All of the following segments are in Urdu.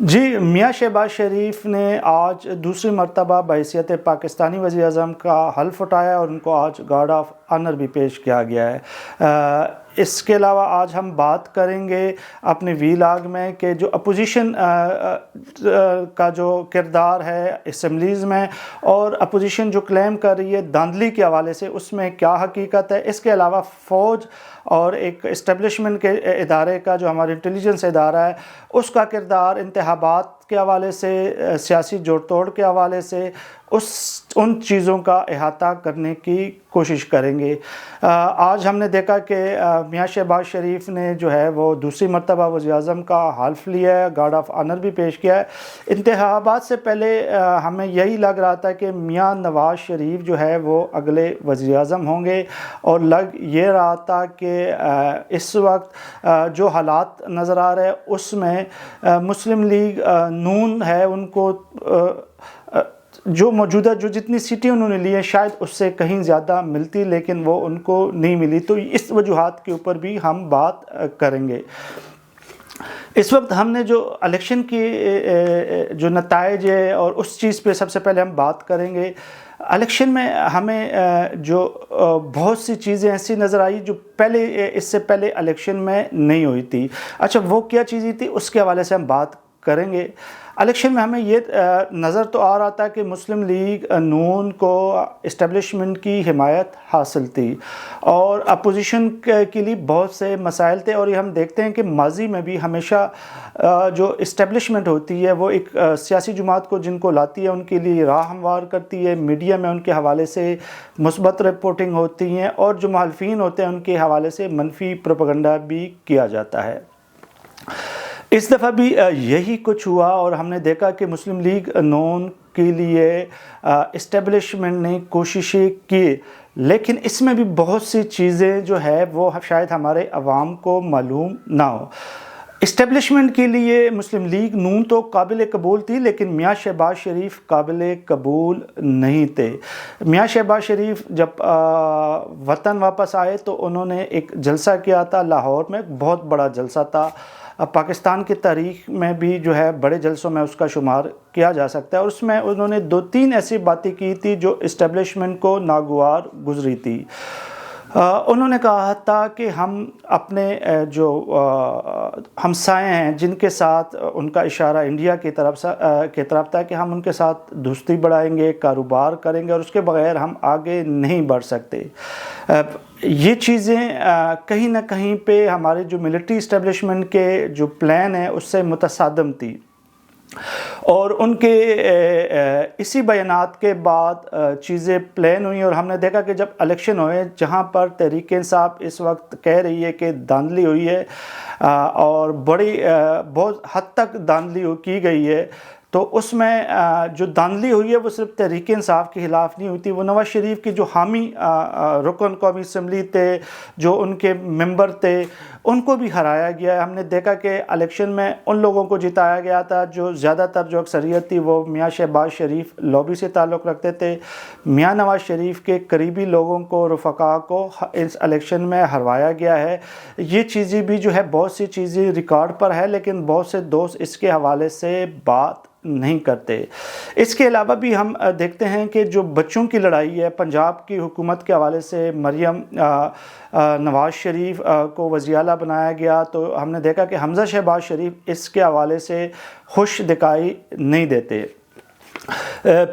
جی، میاں شہباز شریف نے آج دوسری مرتبہ بحیثیت پاکستانی وزیر اعظم کا حلف اٹھایا اور ان کو آج گارڈ آف آنر بھی پیش کیا گیا ہے۔ اس کے علاوہ آج ہم بات کریں گے اپنے وی لاگ میں کہ جو اپوزیشن کا جو کردار ہے اسمبلیز میں، اور اپوزیشن جو کلیم کر رہی ہے دھاندلی کے حوالے سے، اس میں کیا حقیقت ہے۔ اس کے علاوہ فوج اور ایک اسٹیبلشمنٹ کے ادارے کا جو ہمارا انٹیلیجنس ادارہ ہے، اس کا کردار انتخابات کے حوالے سے، سیاسی جوڑ توڑ کے حوالے سے، ان چیزوں کا احاطہ کرنے کی کوشش کریں گے۔ آج ہم نے دیکھا کہ میاں شہباز شریف نے جو ہے وہ دوسری مرتبہ وزیر اعظم کا حلف لیا ہے، گارڈ آف آنر بھی پیش کیا ہے۔ انتخابات سے پہلے ہمیں یہی لگ رہا تھا کہ میاں نواز شریف جو ہے وہ اگلے وزیر اعظم ہوں گے، اور لگ یہ رہا تھا کہ اس وقت جو حالات نظر آ رہے ہیں اس میں مسلم لیگ نون ہے، ان کو جو موجودہ جو جتنی سیٹیں انہوں نے لی ہیں شاید اس سے کہیں زیادہ ملتی، لیکن وہ ان کو نہیں ملی، تو اس وجوہات کے اوپر بھی ہم بات کریں گے۔ اس وقت ہم نے جو الیکشن کی جو نتائج ہے اور اس چیز پہ سب سے پہلے ہم بات کریں گے۔ الیکشن میں ہمیں جو بہت سی چیزیں ایسی نظر آئی جو اس سے پہلے الیکشن میں نہیں ہوئی تھی۔ اچھا، وہ کیا چیزیں تھی اس کے حوالے سے ہم بات کریں گے۔ الیکشن میں ہمیں یہ نظر تو آ رہا تھا کہ مسلم لیگ نون کو اسٹیبلشمنٹ کی حمایت حاصل تھی، اور اپوزیشن کے لیے بہت سے مسائل تھے، اور یہ ہم دیکھتے ہیں کہ ماضی میں بھی ہمیشہ جو اسٹیبلشمنٹ ہوتی ہے وہ ایک سیاسی جماعت کو جن کو لاتی ہے ان کے لیے راہ ہموار کرتی ہے، میڈیا میں ان کے حوالے سے مثبت رپورٹنگ ہوتی ہیں، اور جو مخالفین ہوتے ہیں ان کے حوالے سے منفی پروپیگنڈا بھی کیا جاتا ہے۔ اس دفعہ بھی یہی کچھ ہوا، اور ہم نے دیکھا کہ مسلم لیگ نون کے لیے اسٹیبلشمنٹ نے کوششیں کی، لیکن اس میں بھی بہت سی چیزیں جو ہے وہ شاید ہمارے عوام کو معلوم نہ ہو۔ اسٹیبلشمنٹ کے لیے مسلم لیگ نون تو قابل قبول تھی، لیکن میاں شہباز شریف قابل قبول نہیں تھے۔ میاں شہباز شریف جب وطن واپس آئے تو انہوں نے ایک جلسہ کیا تھا لاہور میں، بہت بڑا جلسہ تھا، پاکستان کی تاریخ میں بھی جو ہے بڑے جلسوں میں اس کا شمار کیا جا سکتا ہے، اور اس میں انہوں نے 2-3 ایسی باتیں کی تھی جو اسٹیبلشمنٹ کو ناگوار گزری تھی۔ انہوں نے کہا تھا کہ ہم اپنے جو ہمسائے ہیں جن کے ساتھ، ان کا اشارہ انڈیا کی طرف تھا، کہ ہم ان کے ساتھ دوستی بڑھائیں گے، کاروبار کریں گے، اور اس کے بغیر ہم آگے نہیں بڑھ سکتے۔ یہ چیزیں کہیں نہ کہیں پہ ہمارے جو ملٹری اسٹیبلشمنٹ کے جو پلان ہیں اس سے متصادم تھی، اور ان کے اسی بیانات کے بعد چیزیں پلان ہوئیں، اور ہم نے دیکھا کہ جب الیکشن ہوئے جہاں پر تحریک انصاف اس وقت کہہ رہی ہے کہ دھاندلی ہوئی ہے، اور بہت حد تک دھاندلی کی گئی ہے، تو اس میں جو دھاندلی ہوئی ہے وہ صرف تحریک انصاف کے خلاف نہیں ہوئی تھی، وہ نواز شریف کی جو حامی رکن قومی اسمبلی تھے، جو ان کے ممبر تھے، ان کو بھی ہرایا گیا ہے۔ ہم نے دیکھا کہ الیکشن میں ان لوگوں کو جتایا گیا تھا جو زیادہ تر جو اکثریت تھی وہ میاں شہباز شریف لابی سے تعلق رکھتے تھے۔ میاں نواز شریف کے قریبی لوگوں کو، رفقا کو اس الیکشن میں ہروایا گیا ہے۔ یہ چیزیں بھی جو ہے بہت سی چیزیں ریکارڈ پر ہے، لیکن بہت سے دوست اس کے حوالے سے بات نہیں کرتے۔ اس کے علاوہ بھی ہم دیکھتے ہیں کہ جو بچوں کی لڑائی ہے، پنجاب کی حکومت کے حوالے سے مریم نواز شریف کو وزیر اعلیٰ بنایا گیا، تو ہم نے دیکھا کہ حمزہ شہباز شریف اس کے حوالے سے خوش دکھائی نہیں دیتے۔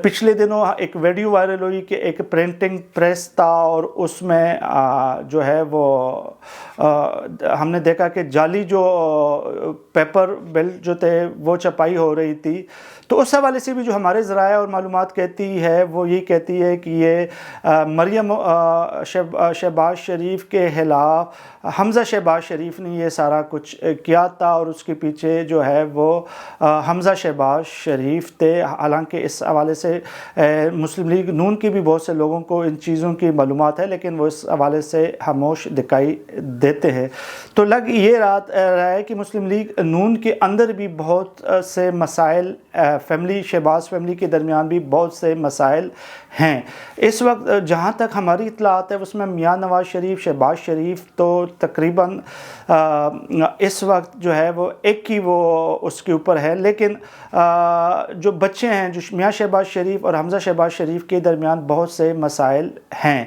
پچھلے دنوں ایک ویڈیو وائرل ہوئی کہ ایک پرنٹنگ پریس تھا، اور اس میں جو ہے وہ ہم نے دیکھا کہ جعلی جو پیپر بل جو تھے وہ چھپائی ہو رہی تھی، تو اس حوالے سے بھی جو ہمارے ذرائع اور معلومات کہتی ہے وہ یہ کہتی ہے کہ یہ مریم شہباز شریف کے خلاف حمزہ شہباز شریف نے یہ سارا کچھ کیا تھا، اور اس کے پیچھے جو ہے وہ حمزہ شہباز شریف تھے۔ حالانکہ اس حوالے سے مسلم لیگ نون کی بھی بہت سے لوگوں کو ان چیزوں کی معلومات ہے، لیکن وہ اس حوالے سے خاموش دکھائی دیتے ہیں. تو لگ یہ رہا ہے کہ مسلم لیگ نون کے اندر بھی بہت سے مسائل فیملی شہباز فیملی کے درمیان بھی بہت سے مسائل ہیں. اس وقت جہاں تک ہماری اطلاعات ہے اس میں میاں نواز شریف شہباز شریف تو تقریباً اس وقت جو ہے وہ ایک ہی وہ اس کے اوپر ہے، لیکن جو بچے ہیں جو میاں شہباز شریف اور حمزہ شہباز شریف کے درمیان بہت سے مسائل ہیں.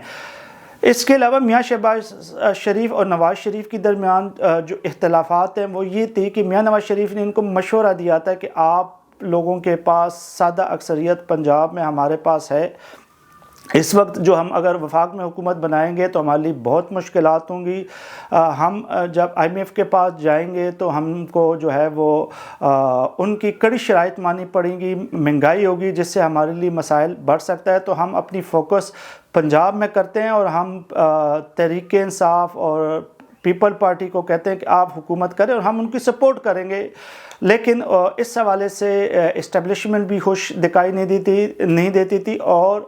اس کے علاوہ میاں شہباز شریف اور نواز شریف کے درمیان جو اختلافات ہیں وہ یہ تھی کہ میاں نواز شریف نے ان کو مشورہ دیا تھا کہ آپ لوگوں کے پاس سادہ اکثریت پنجاب میں ہمارے پاس ہے، اس وقت جو ہم اگر وفاق میں حکومت بنائیں گے تو ہمارے لیے بہت مشکلات ہوں گی. ہم جب آئی ایم ایف کے پاس جائیں گے تو ہم کو جو ہے وہ ان کی کڑی شرائط ماننی پڑیں گی، مہنگائی ہوگی جس سے ہمارے لیے مسائل بڑھ سکتا ہے. تو ہم اپنی فوکس پنجاب میں کرتے ہیں اور ہم تحریک انصاف اور پیپل پارٹی کو کہتے ہیں کہ آپ حکومت کریں اور ہم ان کی سپورٹ کریں گے. لیکن اس حوالے سے اسٹیبلشمنٹ بھی خوش دکھائی نہیں دیتی تھی اور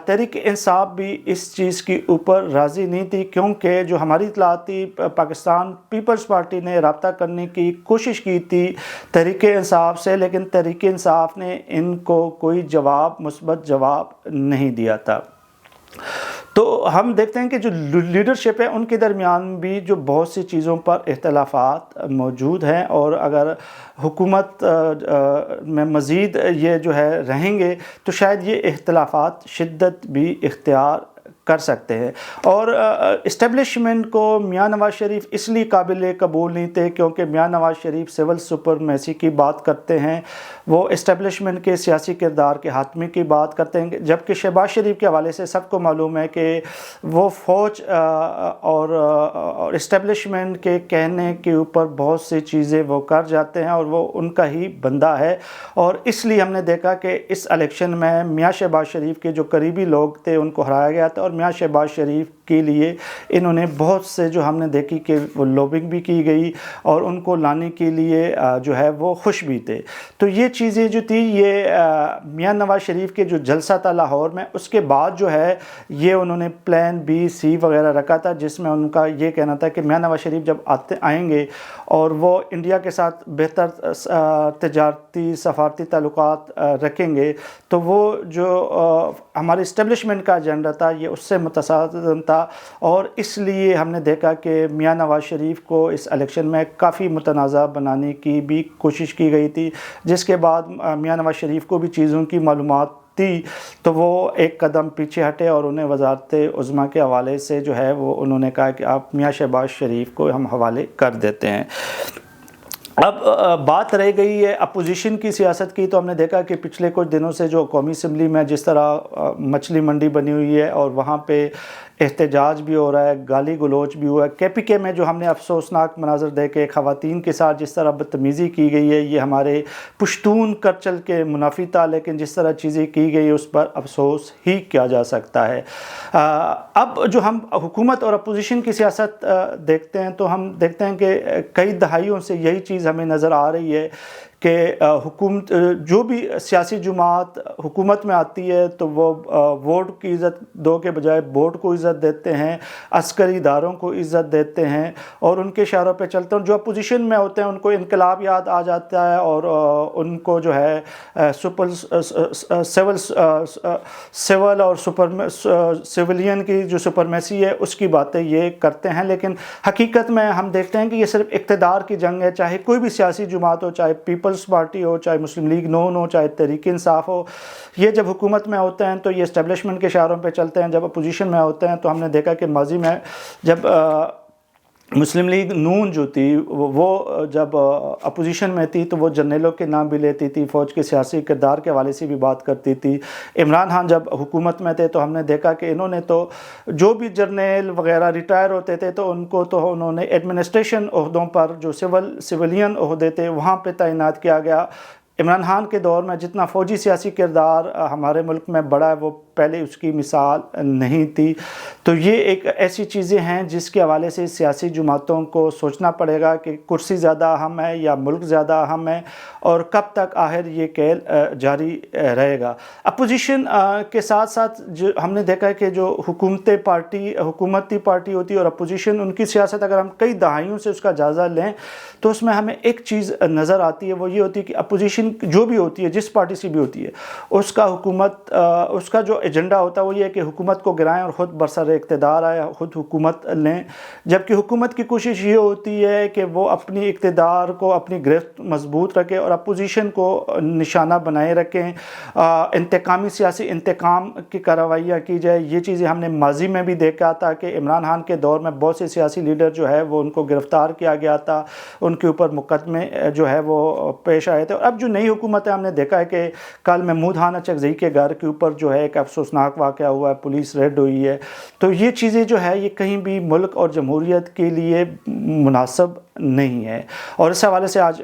تحریک انصاف بھی اس چیز کے اوپر راضی نہیں تھی، کیونکہ جو ہماری اطلاعات تھی پاکستان پیپلز پارٹی نے رابطہ کرنے کی کوشش کی تھی تحریک انصاف سے، لیکن تحریک انصاف نے ان کو کوئی مثبت جواب نہیں دیا تھا. تو ہم دیکھتے ہیں کہ جو لیڈرشپ ہے ان کے درمیان بھی جو بہت سی چیزوں پر اختلافات موجود ہیں، اور اگر حکومت میں مزید یہ جو ہے رہیں گے تو شاید یہ اختلافات شدت بھی اختیار کر سکتے ہیں. اور اسٹیبلشمنٹ کو میاں نواز شریف اس لیے قابل قبول نہیں تھے کیونکہ میاں نواز شریف سول سپرمیسی کی بات کرتے ہیں، وہ اسٹیبلشمنٹ کے سیاسی کردار کے خاتمے کی بات کرتے ہیں، جبکہ شہباز شریف کے حوالے سے سب کو معلوم ہے کہ وہ فوج اور اسٹیبلشمنٹ کے کہنے کے اوپر بہت سی چیزیں وہ کر جاتے ہیں اور وہ ان کا ہی بندہ ہے. اور اس لیے ہم نے دیکھا کہ اس الیکشن میں میاں شہباز شریف کے جو قریبی لوگ تھے ان کو ہرایا گیا تھا، اور میاں شہباز شریف کے لیے انہوں نے بہت سے جو ہم نے دیکھی کہ وہ لوبنگ بھی کی گئی اور ان کو لانے کے لیے جو ہے وہ خوش بھی تھے. تو یہ چیزیں جو تھی یہ میاں نواز شریف کے جو جلسہ تھا لاہور میں، اس کے بعد جو ہے یہ انہوں نے پلان بی سی وغیرہ رکھا تھا، جس میں ان کا یہ کہنا تھا کہ میاں نواز شریف جب آئیں گے اور وہ انڈیا کے ساتھ بہتر تجارتی سفارتی تعلقات رکھیں گے تو وہ جو ہمارے اسٹیبلشمنٹ کا ایجنڈا تھا یہ اس سے متصادم تھا. اور اس لیے ہم نے دیکھا کہ میاں نواز شریف کو اس الیکشن میں کافی متنازع بنانے کی بھی کوشش کی گئی تھی، جس کے بعد میاں نواز شریف کو بھی چیزوں کی معلومات تھی تو وہ ایک قدم پیچھے ہٹے اور انہیں وزارت عظمیٰ کے حوالے سے جو ہے وہ انہوں نے کہا کہ آپ میاں شہباز شریف کو ہم حوالے کر دیتے ہیں. اب بات رہ گئی ہے اپوزیشن کی سیاست کی، تو ہم نے دیکھا کہ پچھلے کچھ دنوں سے جو قومی اسمبلی میں جس طرح مچھلی منڈی بنی ہوئی ہے اور وہاں پہ احتجاج بھی ہو رہا ہے، گالی گلوچ بھی ہوا ہے. KPK میں جو ہم نے افسوسناک مناظر دیکھے خواتین کے ساتھ جس طرح بدتمیزی کی گئی ہے، یہ ہمارے پشتون کلچر کے منافی تھا، لیکن جس طرح چیزیں کی گئی اس پر افسوس ہی کیا جا سکتا ہے. اب جو ہم حکومت اور اپوزیشن کی سیاست دیکھتے ہیں تو ہم دیکھتے ہیں کہ کئی دہائیوں سے یہی چیز ہمیں نظر آ رہی ہے کہ حکومت جو بھی سیاسی جماعت حکومت میں آتی ہے تو وہ ووٹ کی عزت دو کے بجائے ووٹ کو عزت دیتے ہیں، عسکری اداروں کو عزت دیتے ہیں اور ان کے اشاروں پہ چلتے ہیں. جو اپوزیشن میں ہوتے ہیں ان کو انقلاب یاد آ جاتا ہے اور ان کو جو ہے سول اور سویلین کی جو سپرمیسی ہے اس کی باتیں یہ کرتے ہیں. لیکن حقیقت میں ہم دیکھتے ہیں کہ یہ صرف اقتدار کی جنگ ہے، چاہے کوئی بھی سیاسی جماعت ہو، چاہے پیپلز پارٹی ہو، چاہے مسلم لیگ نون ہو، چاہے تحریک انصاف ہو. یہ جب حکومت میں ہوتے ہیں تو یہ اسٹیبلشمنٹ کے اشاروں پہ چلتے ہیں، جب اپوزیشن میں ہوتے ہیں تو ہم نے دیکھا کہ ماضی میں جب مسلم لیگ نون جو تھی وہ جب اپوزیشن میں تھی تو وہ جرنیلوں کے نام بھی لیتی تھی، فوج کے سیاسی کردار کے حوالے سے بھی بات کرتی تھی. عمران خان جب حکومت میں تھے تو ہم نے دیکھا کہ انہوں نے تو جو بھی جرنیل وغیرہ ریٹائر ہوتے تھے تو ان کو تو انہوں نے ایڈمنسٹریشن عہدوں پر جو سویلین عہدے تھے وہاں پہ تعینات کیا گیا. عمران خان کے دور میں جتنا فوجی سیاسی کردار ہمارے ملک میں بڑھا ہے وہ پہلے اس کی مثال نہیں تھی. تو یہ ایک ایسی چیزیں ہیں جس کے حوالے سے سیاسی جماعتوں کو سوچنا پڑے گا کہ کرسی زیادہ اہم ہے یا ملک زیادہ اہم ہے, اور کب تک آخر یہ کھیل جاری رہے گا. اپوزیشن کے ساتھ ساتھ جو ہم نے دیکھا ہے کہ جو حکومتی پارٹی ہوتی ہے اور اپوزیشن, ان کی سیاست اگر ہم کئی دہائیوں سے اس کا جائزہ لیں تو اس میں ہمیں ایک چیز نظر آتی ہے, وہ یہ ہوتی ہے کہ اپوزیشن جو بھی ہوتی ہے, جس پارٹی سے بھی ہوتی ہے, اس کا جو ایجنڈا ہوتا ہے وہ یہ ہے کہ حکومت کو گرائیں اور خود برسر اقتدار آئے, خود حکومت لیں. جبکہ حکومت کی کوشش یہ ہوتی ہے کہ وہ اپنی اقتدار کو, اپنی گرفت مضبوط رکھے اور اپوزیشن کو نشانہ بنائے رکھیں, سیاسی انتقام کی کارروائیاں کی جائے. یہ چیزیں ہم نے ماضی میں بھی دیکھا تھا کہ عمران خان کے دور میں بہت سے سیاسی لیڈر جو ہے وہ ان کو گرفتار کیا گیا تھا, ان کے اوپر مقدمے جو ہے وہ پیش آئے تھے. اور اب جو نئی حکومت ہے, ہم نے دیکھا ہے کہ کل محمود خان اچکزئی کے گھر کے اوپر جو ہے ایک افسوسناک واقعہ ہوا ہے, پولیس ریڈ ہوئی ہے. تو یہ چیزیں جو ہے یہ کہیں بھی ملک اور جمہوریت کے لیے مناسب نہیں ہے. اور اس حوالے سے آج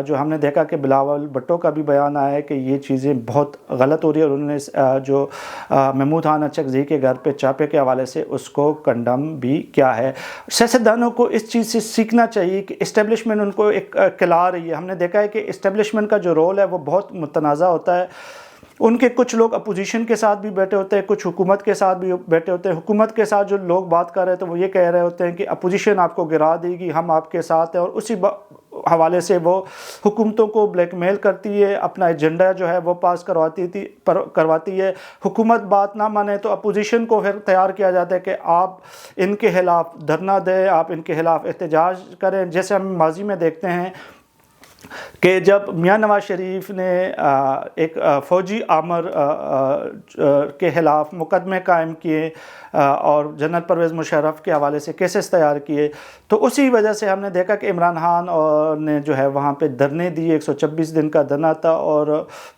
جو ہم نے دیکھا کہ بلاول بھٹو کا بھی بیان آیا ہے کہ یہ چیزیں بہت غلط ہو رہی ہے, اور انہوں نے جو محمود خان اچکزئی کے گھر پہ چاپے کے حوالے سے اس کو کنڈم بھی کیا ہے. سیاستدانوں کو اس چیز سے سیکھنا چاہیے کہ اسٹیبلشمنٹ ان کو ایک کھلا رہی ہے. ہم نے دیکھا ہے کہ اسٹیبلشمنٹ کا جو رول ہے وہ بہت متنازع ہوتا ہے. ان کے کچھ لوگ اپوزیشن کے ساتھ بھی بیٹھے ہوتے ہیں, کچھ حکومت کے ساتھ بھی بیٹھے ہوتے ہیں. حکومت کے ساتھ جو لوگ بات کر رہے ہیں تو وہ یہ کہہ رہے ہوتے ہیں کہ اپوزیشن آپ کو گرا دے گی, ہم آپ کے ساتھ ہیں, اور اسی حوالے سے وہ حکومتوں کو بلیک میل کرتی ہے, اپنا ایجنڈا جو ہے وہ پاس کرواتی ہے. حکومت بات نہ مانے تو اپوزیشن کو پھر تیار کیا جاتا ہے کہ آپ ان کے خلاف دھرنا دیں, آپ ان کے خلاف احتجاج کریں. جیسے ہم ماضی میں دیکھتے ہیں کہ جب میاں نواز شریف نے ایک فوجی آمر کے خلاف مقدمے قائم کیے اور جنرل پرویز مشرف کے حوالے سے کیسز تیار کیے, تو اسی وجہ سے ہم نے دیکھا کہ عمران خان نے جو ہے وہاں پہ دھرنے دیے. 126 دن کا دھرنا تھا, اور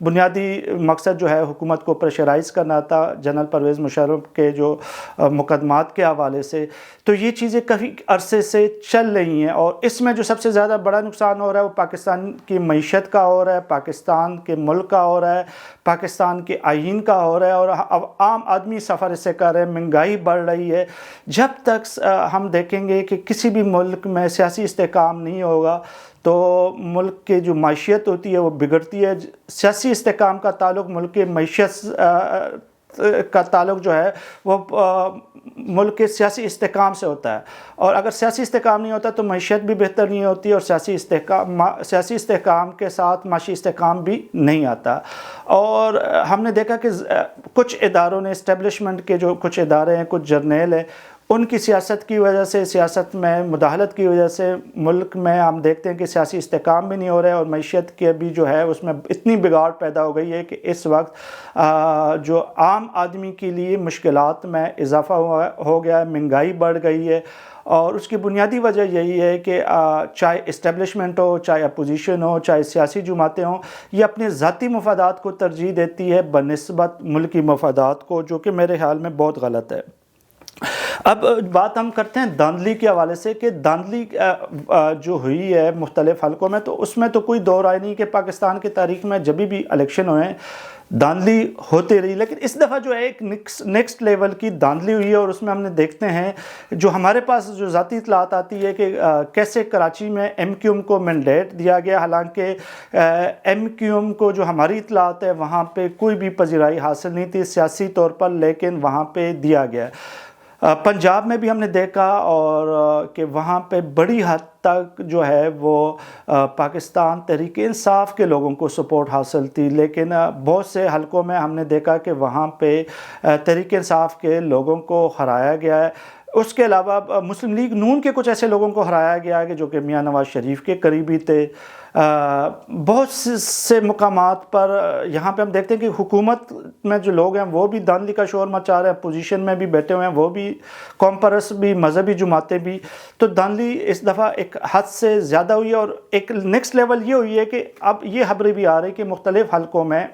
بنیادی مقصد جو ہے حکومت کو پریشرائز کرنا تھا جنرل پرویز مشرف کے جو مقدمات کے حوالے سے. تو یہ چیزیں کافی عرصے سے چل رہی ہیں, اور اس میں جو سب سے زیادہ بڑا نقصان ہو رہا ہے وہ پاکستان کی معیشت کا ہو رہا ہے, پاکستان کے ملک کا ہو رہا ہے, پاکستان کے آئین کا ہو رہا ہے, اور عام آدمی سفر اس سے کر رہے ہیں. مہنگائی بڑھ رہی ہے. جب تک ہم دیکھیں گے کہ کسی بھی ملک میں سیاسی استحکام نہیں ہوگا تو ملک کی جو معیشت ہوتی ہے وہ بگڑتی ہے. سیاسی استحکام کا تعلق ملک کی معیشت کا تعلق جو ہے وہ ملک کے سیاسی استحکام سے ہوتا ہے, اور اگر سیاسی استحکام نہیں ہوتا تو معیشت بھی بہتر نہیں ہوتی, اور سیاسی استحکام کے ساتھ معاشی استحکام بھی نہیں آتا. اور ہم نے دیکھا کہ کچھ اداروں نے, اسٹیبلشمنٹ کے جو کچھ ادارے ہیں, کچھ جرنیل ہیں, ان کی سیاست کی وجہ سے, سیاست میں مداخلت کی وجہ سے ملک میں ہم دیکھتے ہیں کہ سیاسی استحکام بھی نہیں ہو رہا ہے, اور معیشت کے بھی جو ہے اس میں اتنی بگاڑ پیدا ہو گئی ہے کہ اس وقت جو عام آدمی کے لیے مشکلات میں اضافہ ہو گیا ہے. مہنگائی بڑھ گئی ہے, اور اس کی بنیادی وجہ یہی ہے کہ چاہے اسٹیبلشمنٹ ہو, چاہے اپوزیشن ہو, چاہے سیاسی جماعتیں ہوں, یہ اپنے ذاتی مفادات کو ترجیح دیتی ہے بنسبت ملکی مفادات کو, جو کہ میرے خیال میں بہت غلط ہے. اب بات ہم کرتے ہیں دھاندلی کے حوالے سے کہ دھاندلی جو ہوئی ہے مختلف حلقوں میں, تو اس میں تو کوئی دو رائے نہیں کہ پاکستان کی تاریخ میں جب بھی الیکشن ہوئے دھاندلی ہوتی رہی, لیکن اس دفعہ جو ہے ایک نیکسٹ لیول کی دھاندلی ہوئی ہے. اور اس میں ہم نے دیکھتے ہیں جو ہمارے پاس جو ذاتی اطلاعات آتی ہے کہ کیسے کراچی میں ایم کیو ایم کو مینڈیٹ دیا گیا, حالانکہ ایم کیو ایم کو جو ہماری اطلاعات ہے وہاں پہ کوئی بھی پذیرائی حاصل نہیں تھی سیاسی طور پر, لیکن وہاں پہ دیا گیا. پنجاب میں بھی ہم نے دیکھا اور کہ وہاں پہ بڑی حد تک جو ہے وہ پاکستان تحریک انصاف کے لوگوں کو سپورٹ حاصل تھی, لیکن بہت سے حلقوں میں ہم نے دیکھا کہ وہاں پہ تحریک انصاف کے لوگوں کو ہرایا گیا ہے. اس کے علاوہ مسلم لیگ نون کے کچھ ایسے لوگوں کو ہرایا گیا ہے کہ جو کہ میاں نواز شریف کے قریبی تھے. بہت سے مقامات پر یہاں پہ ہم دیکھتے ہیں کہ حکومت میں جو لوگ ہیں وہ بھی دھاندلی کا شور مچا رہے ہیں, پوزیشن میں بھی بیٹھے ہوئے ہیں, وہ بھی قوم پرست بھی, مذہبی جماعتیں بھی. تو دھاندلی اس دفعہ ایک حد سے زیادہ ہوئی ہے, اور ایک نیکسٹ لیول یہ ہوئی ہے کہ اب یہ خبریں بھی آ رہی کہ مختلف حلقوں میں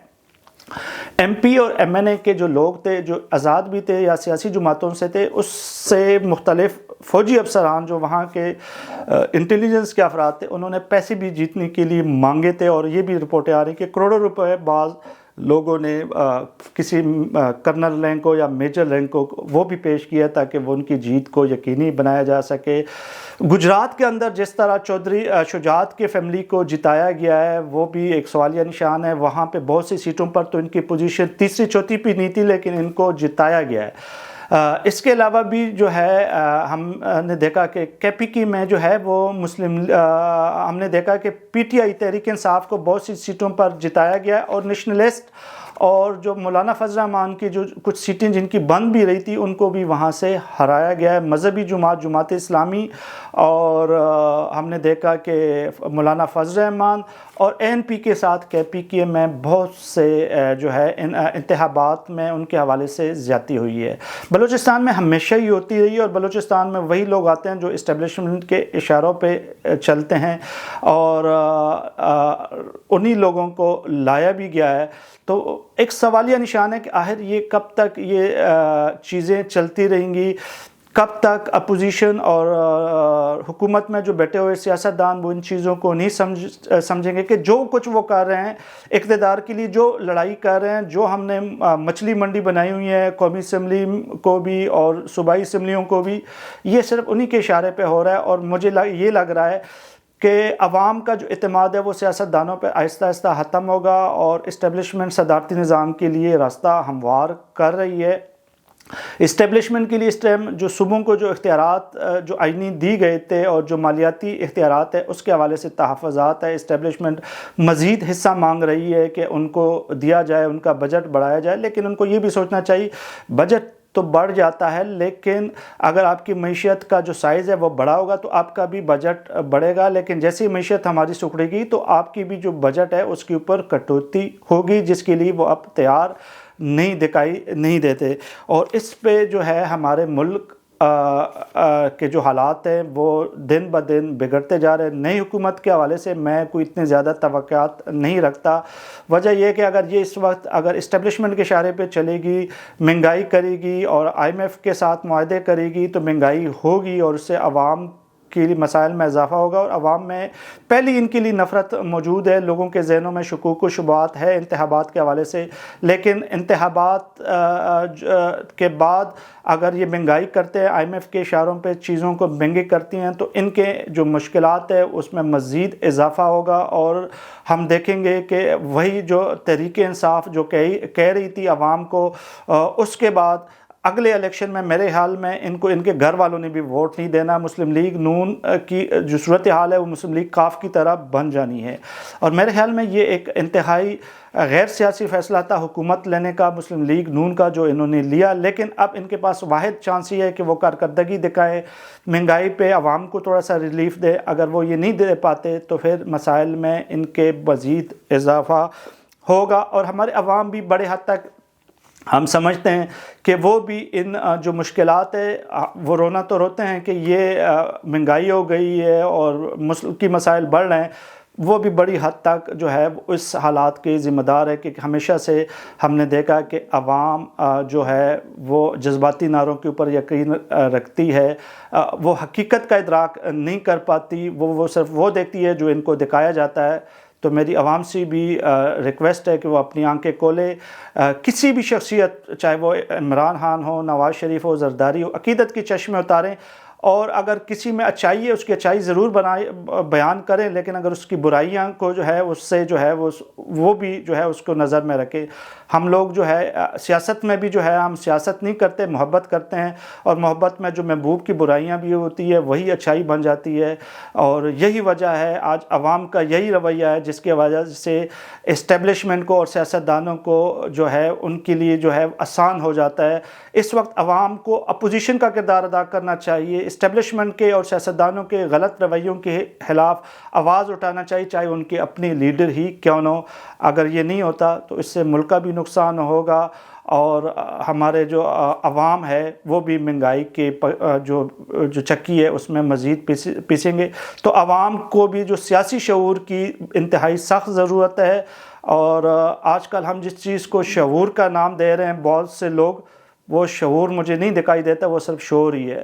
ایم پی اور ایم این اے کے جو لوگ تھے, جو آزاد بھی تھے یا سیاسی جماعتوں سے تھے, اس سے مختلف فوجی افسران جو وہاں کے انٹیلیجنس کے افراد تھے, انہوں نے پیسے بھی جیتنے کے لیے مانگے تھے. اور یہ بھی رپورٹیں آ رہی کہ کروڑوں روپے بعض لوگوں نے کسی کرنل رینک کو یا میجر رینک کو وہ بھی پیش کیا تاکہ وہ ان کی جیت کو یقینی بنایا جا سکے۔ گجرات کے اندر جس طرح چودھری شجاعت کے فیملی کو جتایا گیا ہے وہ بھی ایک سوالیہ نشان ہے۔ وہاں پہ بہت سی سیٹوں پر تو ان کی پوزیشن تیسری چوتھی پہ نہیں تھی لیکن ان کو جتایا گیا ہے۔ اس کے علاوہ بھی جو ہے ہم نے دیکھا کہ کے پی کی میں جو ہے وہ ہم نے دیکھا کہ P T I Tehreek Insaf کو بہت سی سیٹوں پر جتایا گیا اور نیشنلسٹ اور جو مولانا فضل الرحمان کی جو کچھ سیٹیں جن کی بند بھی رہی تھی ان کو بھی وہاں سے ہرایا گیا ہے۔ مذہبی جماعت اسلامی اور ہم نے دیکھا کہ مولانا فضل الرحمان اور اے این پی کے ساتھ کے پی کی میں بہت سے جو ہے انتخابات میں ان کے حوالے سے زیادتی ہوئی ہے۔ بلوچستان میں ہمیشہ ہی ہوتی رہی ہے اور بلوچستان میں وہی لوگ آتے ہیں جو اسٹیبلشمنٹ کے اشاروں پہ چلتے ہیں اور انہی لوگوں کو لایا بھی گیا ہے۔ تو ایک سوالیہ نشان ہے کہ آخر یہ کب تک یہ چیزیں چلتی رہیں گی، کب تک اپوزیشن اور حکومت میں جو بیٹھے ہوئے سیاستدان وہ ان چیزوں کو نہیں سمجھیں گے کہ جو کچھ وہ کر رہے ہیں اقتدار کے لیے، جو لڑائی کر رہے ہیں، جو ہم نے مچھلی منڈی بنائی ہوئی ہے قومی اسمبلی کو بھی اور صوبائی اسمبلیوں کو بھی، یہ صرف انہی کے اشارے پہ ہو رہا ہے۔ اور مجھے یہ لگ رہا ہے کہ عوام کا جو اعتماد ہے وہ سیاستدانوں پہ آہستہ آہستہ ختم ہوگا اور اسٹیبلشمنٹ صدارتی نظام کے لیے راستہ ہموار کر رہی ہے۔ اسٹیبلشمنٹ کے لیے اس ٹائم جو صوبوں کو جو اختیارات جو آئینی دی گئے تھے اور جو مالیاتی اختیارات ہے اس کے حوالے سے تحفظات ہے، اسٹیبلشمنٹ مزید حصہ مانگ رہی ہے کہ ان کو دیا جائے، ان کا بجٹ بڑھایا جائے، لیکن ان کو یہ بھی سوچنا چاہیے بجٹ تو بڑھ جاتا ہے لیکن اگر آپ کی معیشت کا جو سائز ہے وہ بڑا ہوگا تو آپ کا بھی بجٹ بڑھے گا، لیکن جیسی معیشت ہماری سکڑے گی تو آپ کی بھی جو بجٹ ہے اس کے اوپر کٹوتی ہوگی جس کے لیے وہ اب تیار دکھائی نہیں دیتے۔ اور اس پہ جو ہے ہمارے ملک کے جو حالات ہیں وہ دن بہ دن بگڑتے جا رہے ہیں۔ نئی حکومت کے حوالے سے میں کوئی اتنے زیادہ توقعات نہیں رکھتا۔ وجہ یہ کہ اگر یہ اس وقت اگر اسٹیبلشمنٹ کے اشارے پہ چلے گی، مہنگائی کرے گی اور آئی ایم ایف کے ساتھ معاہدے کرے گی تو مہنگائی ہوگی اور اس سے عوام کے لیے مسائل میں اضافہ ہوگا اور عوام میں پہلی ان کے لیے نفرت موجود ہے، لوگوں کے ذہنوں میں شکوک و شبہات ہے انتخابات کے حوالے سے۔ لیکن انتخابات کے بعد اگر یہ مہنگائی کرتے ہیں، آئی ایم ایف کے اشاروں پہ چیزوں کو مہنگی کرتی ہیں تو ان کے جو مشکلات ہے اس میں مزید اضافہ ہوگا اور ہم دیکھیں گے کہ وہی جو تحریک انصاف جو کہہ رہی تھی عوام کو، اس کے بعد اگلے الیکشن میں میرے حال میں ان کو ان کے گھر والوں نے بھی ووٹ نہیں دینا۔ مسلم لیگ نون کی جو صورتحال ہے وہ مسلم لیگ کاف کی طرح بن جانی ہے اور میرے خیال میں یہ ایک انتہائی غیر سیاسی فیصلہ تھا حکومت لینے کا مسلم لیگ نون کا جو انہوں نے لیا، لیکن اب ان کے پاس واحد چانس یہ ہے کہ وہ کارکردگی دکھائیں، مہنگائی پہ عوام کو تھوڑا سا ریلیف دے۔ اگر وہ یہ نہیں دے پاتے تو پھر مسائل میں ان کے مزید اضافہ ہوگا اور ہمارے عوام بھی بڑے حد تک ہم سمجھتے ہیں کہ وہ بھی ان جو مشکلات ہے وہ رونا تو روتے ہیں کہ یہ مہنگائی ہو گئی ہے اور کی مسائل بڑھ رہے ہیں، وہ بھی بڑی حد تک جو ہے اس حالات کے ذمہ دار ہے کہ ہمیشہ سے ہم نے دیکھا کہ عوام جو ہے وہ جذباتی نعروں کے اوپر یقین رکھتی ہے، وہ حقیقت کا ادراک نہیں کر پاتی، وہ صرف وہ دیکھتی ہے جو ان کو دکھایا جاتا ہے۔ تو میری عوام سے بھی ریکویسٹ ہے کہ وہ اپنی آنکھیں کھولے، کسی بھی شخصیت چاہے وہ عمران خان ہو، نواز شریف ہو، زرداری ہو، عقیدت کے چشمے اتاریں اور اگر کسی میں اچھائی ہے اس کی اچھائی ضرور بیان کریں، لیکن اگر اس کی برائیاں کو جو ہے اس سے جو ہے وہ بھی جو ہے اس کو نظر میں رکھے۔ ہم لوگ جو ہے سیاست میں بھی جو ہے ہم سیاست نہیں کرتے، محبت کرتے ہیں اور محبت میں جو محبوب کی برائیاں بھی ہوتی ہے وہی اچھائی بن جاتی ہے اور یہی وجہ ہے آج عوام کا یہی رویہ ہے جس کی وجہ سے اسٹیبلشمنٹ کو اور سیاستدانوں کو جو ہے ان کے لیے جو ہے آسان ہو جاتا ہے۔ اس وقت عوام کو اپوزیشن کا کردار ادا کرنا چاہیے، اسٹیبلشمنٹ کے اور سیاستدانوں کے غلط رویوں کے خلاف آواز اٹھانا چاہیے، چاہے ان کے اپنے لیڈر ہی کیوں نہ ہو۔ اگر یہ نہیں ہوتا تو اس سے ملک کا بھی نقصان ہوگا اور ہمارے جو عوام ہے وہ بھی مہنگائی کے جو چکی ہے اس میں مزید پیسیں گے۔ تو عوام کو بھی جو سیاسی شعور کی انتہائی سخت ضرورت ہے اور آج کل ہم جس چیز کو شعور کا نام دے رہے ہیں بہت سے لوگ، وہ شعور مجھے نہیں دکھائی دیتا، وہ صرف شعور ہی ہے۔